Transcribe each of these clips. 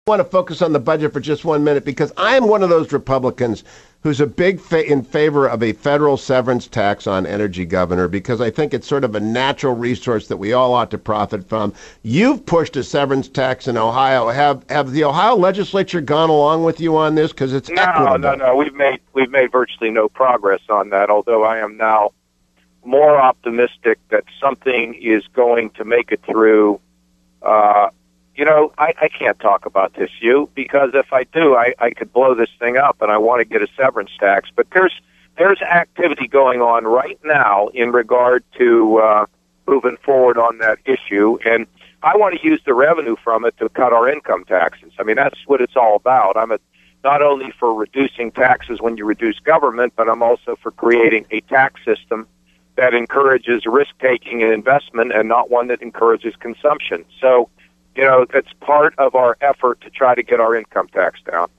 want to focus on the budget for just 1 minute because I am one of those Republicans who's a big in favor of a federal severance tax on energy, Governor, because I think it's sort of a natural resource that we all ought to profit from. You've pushed a severance tax in Ohio. Have the Ohio legislature gone along with you on this? Because it's equitable. No. We've made virtually no progress on that, although I am now more optimistic that something is going to make it through. I can't talk about this, because if I do, I could blow this thing up, and I want to get a severance tax. But there's activity going on right now in regard to moving forward on that issue, and I want to use the revenue from it to cut our income taxes. I mean, that's what it's all about. I'm not only for reducing taxes when you reduce government, but I'm also for creating a tax system that encourages risk-taking and investment and not one that encourages consumption. So, that's part of our effort to try to get our income tax down.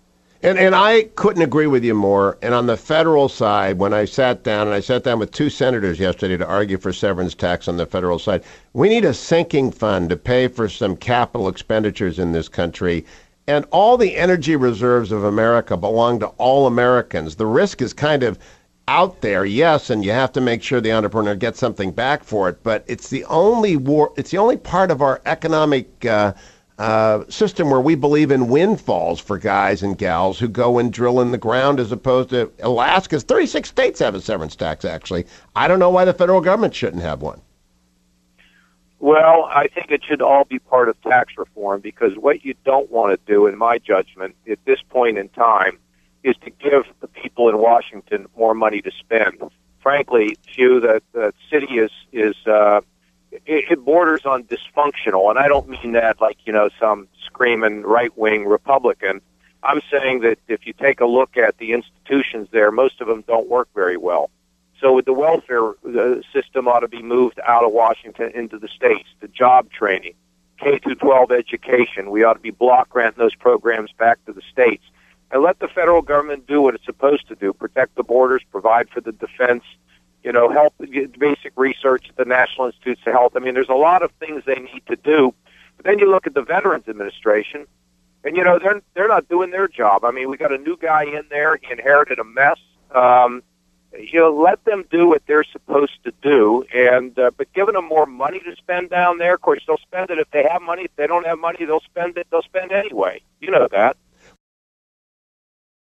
And I couldn't agree with you more. And on the federal side, when I sat down with two senators yesterday to argue for severance tax on the federal side, we need a sinking fund to pay for some capital expenditures in this country. And all the energy reserves of America belong to all Americans. The risk is kind of out there, yes, and you have to make sure the entrepreneur gets something back for it. But it's the only part of our economic system where we believe in windfalls for guys and gals who go and drill in the ground, as opposed to Alaska's 36 states have a severance tax. Actually, I don't know why the federal government shouldn't have one. Well, I think it should all be part of tax reform, because what you don't want to do, in my judgment, at this point in time, is to give the people in Washington more money to spend. Frankly, Hugh, the city it borders on dysfunctional, and I don't mean that like, some screaming right-wing Republican. I'm saying that if you take a look at the institutions there, most of them don't work very well. So the welfare system ought to be moved out of Washington into the states, the job training, K-12 education. We ought to be block granting those programs back to the states. And let the federal government do what it's supposed to do: protect the borders, provide for the defense, help basic research at the National Institutes of Health. I mean, there's a lot of things they need to do. But then you look at the Veterans Administration, and they're not doing their job. I mean, we got a new guy in there. He inherited a mess. Let them do what they're supposed to do, and but giving them more money to spend down there. Of course, they'll spend it if they have money. If they don't have money, they'll spend it. They'll spend anyway. You know that.